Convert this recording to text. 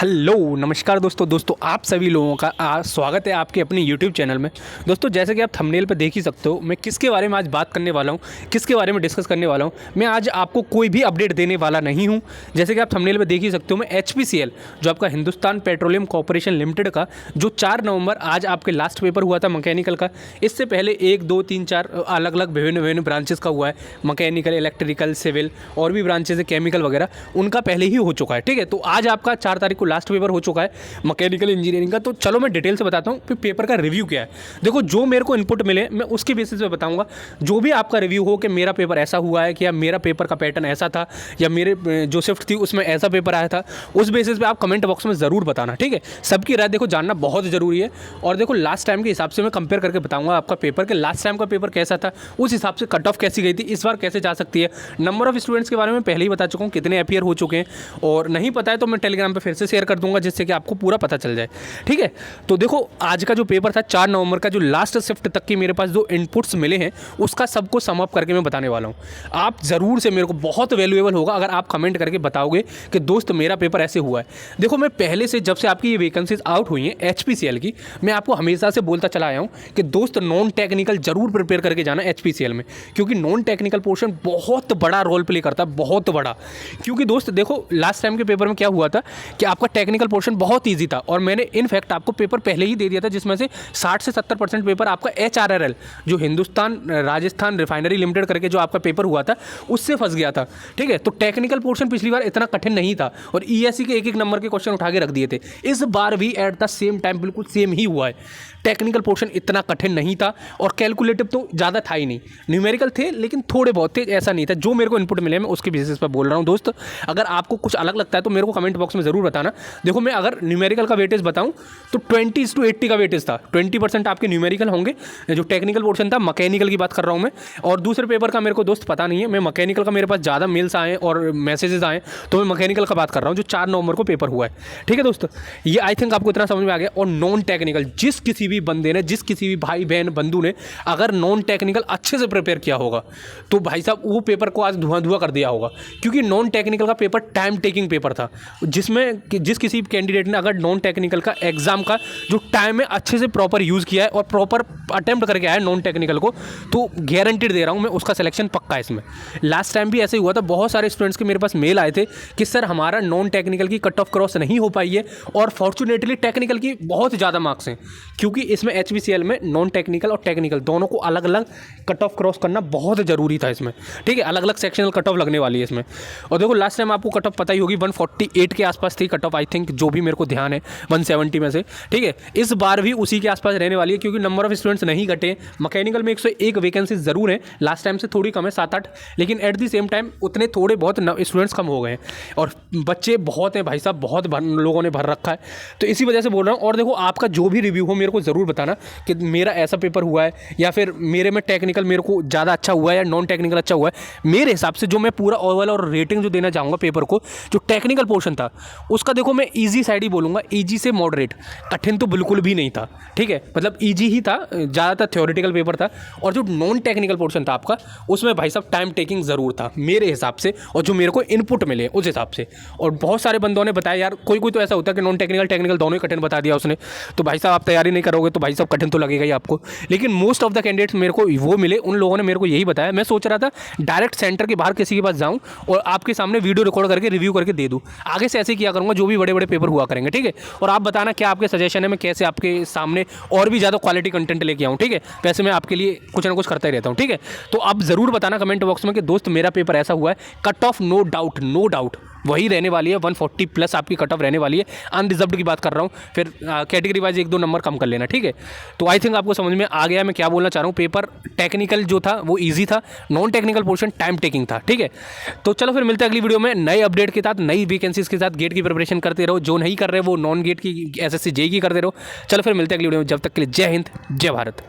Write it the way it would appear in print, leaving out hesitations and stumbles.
Hello नमस्कार दोस्तों आप सभी लोगों का स्वागत है आपके अपने यूट्यूब चैनल में। दोस्तों जैसे कि आप थंबनेल पर देख ही सकते हो, मैं किसके बारे में आज बात करने वाला हूँ, किसके बारे में डिस्कस करने वाला हूँ। मैं आज आपको कोई भी अपडेट देने वाला नहीं हूँ। जैसे कि आप थंबनेल पर देख ही सकते हो, मैं HPCL जो आपका हिंदुस्तान पेट्रोलियम कॉर्पोरेशन लिमिटेड का जो 4 नवंबर आज आपके लास्ट पेपर हुआ था मैकेनिकल का। इससे पहले 1 2 3 4 अलग अलग विभिन्न ब्रांचेस का हुआ है, मैकेनिकल, इलेक्ट्रिकल, सिविल और भी ब्रांचेस है, केमिकल वगैरह, उनका पहले ही हो चुका है। ठीक है, तो आज आपका 4 तारीख को लास्ट पेपर हो चुका है मैकेनिकल इंजीनियरिंग का। तो चलो मैं डिटेल से बताता हूँ कि पेपर का रिव्यू क्या है। देखो, जो मेरे को इनपुट मिले मैं उसके बेसिस पे बताऊंगा। जो भी आपका रिव्यू हो कि मेरा पेपर ऐसा हुआ है कि या मेरा पेपर का पैटर्न ऐसा था या मेरे जो शिफ्ट थी उसमें ऐसा पेपर आया था, उस बेसिस पे आप कमेंट बॉक्स में ज़रूर बताना। ठीक है, सबकी राय देखो जानना बहुत ज़रूरी है। और देखो लास्ट टाइम के हिसाब से मैं कंपेयर करके बताऊंगा आपका पेपर के लास्ट टाइम का पेपर कैसा था, उस हिसाब से कट ऑफ कैसी गई थी, इस बार कैसे जा सकती है। नंबर ऑफ स्टूडेंट्स के बारे में पहले ही बता चुका हूँ, कितने अपीयर हो चुके हैं, और नहीं पता है तो मैं टेलीग्राम पर फिर से शेयर कर दूंगा जिससे कि आपको पूरा पता चल जाए। ठीक है, तो देखो आज का जो पेपर था 4 नवंबर का, जो लास्ट शिफ्ट तक की मेरे पास जो इनपुट्स मिले हैं उसका सबको सम अप करके मैं बताने वाला हूं। आप ज़रूर से, मेरे को बहुत वैल्यूएबल होगा अगर आप कमेंट करके बताओगे कि दोस्त मेरा पेपर ऐसे हुआ है। देखो, मैं पहले से जब से आपकी ये वैकेंसीज आउट हुई हैं HPCL की, मैं आपको हमेशा से बोलता चला आया हूँ कि दोस्त नॉन टेक्निकल जरूर प्रिपेयर करके जाना HPCL में, क्योंकि नॉन टेक्निकल पोर्शन बहुत बड़ा रोल प्ले करता है, बहुत बड़ा। क्योंकि दोस्त देखो लास्ट टाइम के पेपर में क्या हुआ था कि आपका टेक्निकल पोर्शन बहुत ईजी था, और मैंने इनफैक्ट आपको पेपर पहले ही दे दिया था जिसमें से 60 से 70% पेपर आपका HRRL जो हिंदुस्तान राजस्थान रिफाइनरी लिमिटेड करके जो आपका पेपर हुआ था उससे फंस गया था। ठीक है, तो टेक्निकल पोर्शन पिछली बार इतना कठिन नहीं था और ESE के एक नंबर के क्वेश्चन उठा के रख दिए थे। इस बार भी एट द सेम टाइम बिल्कुल सेम ही हुआ है। टेक्निकल पोर्शन इतना कठिन नहीं था और कैलकुलेटिव तो ज़्यादा था ही नहीं, न्यूमेरिकल थे लेकिन थोड़े बहुत थे, ऐसा नहीं था। जो मेरे को इनपुट मिले मैं उसके बेसिस पर बोल रहा हूँ दोस्त। अगर आपको कुछ अलग लगता है तो मेरे को कमेंट बॉक्स में ज़रूर बताना। देखो, मैं अगर न्यूमेरिकल का वेटेज बताऊँ तो 20:80 का वेटेज था। 20% आपके न्यूमेरिकल होंगे, जो टेक्निकल पोर्शन था मैकेनिकल की बात कर रहा हूँ मैं। और दूसरे पेपर का मेरे को दोस्त पता नहीं है, मैं मैकेनिकल का मेरे पास ज़्यादा मेल्स आए और मैसेजेस आए, तो मैं मैकेनिकल का बात कर रहा हूँ जो 4 नवंबर को पेपर हुआ है। ठीक है दोस्त, ये आई थिंक आपको इतना समझ में आ गया। और नॉन टेक्निकल जिस किसी भी बंदे ने, जिस किसी भी भाई बहन बंधु ने अगर नॉन टेक्निकल अच्छे से प्रिपेयर किया होगा तो भाई साहब वो पेपर को आज धुआं कर दिया होगा। क्योंकि नॉन टेक्निकल का पेपर टाइम टेकिंग पेपर था, जिसमें जिस किसी कैंडिडेट ने अगर नॉन टेक्निकल का एग्जाम का जो टाइम है अच्छे से प्रॉपर यूज़ किया है और प्रॉपर अटेम्प्ट करके आया है नॉन टेक्निकल को, तो गारंटीड दे रहा हूँ मैं, उसका सिलेक्शन पक्का है इसमें। लास्ट टाइम भी ऐसे ही हुआ था, बहुत सारे स्टूडेंट्स के मेरे पास मेल आए थे कि सर हमारा नॉन टेक्निकल की कट ऑफ क्रॉस नहीं हो पाई है, और फॉर्चुनेटली टेक्निकल की बहुत ज़्यादा मार्क्स हैं, क्योंकि इसमें HPCL में नॉन टेक्निकल और टेक्निकल दोनों को अलग अलग कट ऑफ क्रॉस करना बहुत ज़रूरी था इसमें। ठीक है, अलग अलग सेक्शनल कट ऑफ लगने वाली है इसमें। और देखो लास्ट टाइम आपको कट ऑफ पता ही होगी, 148 के आसपास थी कट ऑफ, आई थिंक, जो भी मेरे को ध्यान है 170 में से। ठीक है, इस बार भी उसी के आसपास रहने वाली है, क्योंकि नंबर ऑफ स्टूडेंट्स नहीं घटे। मैकेनिकल में 101 वैकेंसी ज़रूर है, लास्ट टाइम से थोड़ी कम है, 7-8, लेकिन एट द सेम टाइम उतने थोड़े बहुत स्टूडेंट्स कम हो गए हैं और बच्चे बहुत हैं भाई साहब, बहुत लोगों ने भर रखा है, तो इसी वजह से बोल रहा हूँ। और देखो आपका जो भी रिव्यू हो मेरे को ज़रूर बताना कि मेरा ऐसा पेपर हुआ है या फिर मेरे में टेक्निकल मेरे को ज़्यादा अच्छा हुआ है या नॉन टेक्निकल अच्छा हुआ है। मेरे हिसाब से जो मैं पूरा ओवरऑल और रेटिंग जो देना चाहूँगा पेपर को, जो टेक्निकल पोर्शन था उसका देखो मैं ईजी साइड ही बोलूँगा, ईजी से मॉडरेट, कठिन तो बिल्कुल भी नहीं था। ठीक है, मतलब ईजी ही था, ज़्यादातर थ्योरेटिकल पेपर था। और जो नॉन टेक्निकल पोर्शन था आपका उसमें भाई साहब टाइम टेकिंग ज़रूर था मेरे हिसाब से, और जो मेरे को इनपुट मिले उस हिसाब से। और बहुत सारे बंदों ने बताया यार, कोई कोई तो ऐसा होता है कि नॉन टेक्निकल टेक्निकल दोनों ही कठिन बता दिया उसने, तो भाई साहब आप तैयारी नहीं करोगे तो भाई साहब कठिन तो लगेगा ही आपको। लेकिन मोस्ट ऑफ द कैंडिडेट्स मेरे को वो मिले, उन लोगों ने मेरे को यही बताया। मैं सोच रहा था डायरेक्ट सेंटर के बाहर किसी के पास जाऊँ और आपके सामने वीडियो रिकॉर्ड करके रिव्यू करके दे दूँ। आगे से ऐसे किया करूँगा जो भी बड़े बड़े पेपर हुआ करेंगे। ठीक है, और आप बताना क्या आपके सजेशन है, मैं कैसे आपके सामने और भी ज़्यादा क्वालिटी कंटेंट लेके आऊँ। ठीक है, वैसे मैं आपके लिए कुछ ना कुछ करता ही रहता हूँ। ठीक है, तो आप ज़रूर बताना कमेंट बॉक्स में कि दोस्त मेरा पेपर ऐसा हुआ है। कट ऑफ नो डाउट वही रहने वाली है, 140 प्लस आपकी कट ऑफ रहने वाली है। अनरिजर्व्ड की बात कर रहा हूँ, फिर कैटेगरी वाइज 1-2 नंबर कम कर लेना। ठीक है, तो आई थिंक आपको समझ में आ गया मैं क्या बोलना चाह रहा हूँ। पेपर टेक्निकल जो था वो ईजी था, non technical portion time taking था। ठीक है, तो चलो फिर मिलते हैं अगली वीडियो में नए अपडेट के साथ, नई वैकेंसीज के साथ। गेट की प्रिपरेशन करते रहो, जो नहीं कर रहे वो नॉन गेट की SSC JEE की करते रहो। चलो फिर मिलते हैं अगली वीडियो में, जब तक के लिए जय हिंद, जय भारत।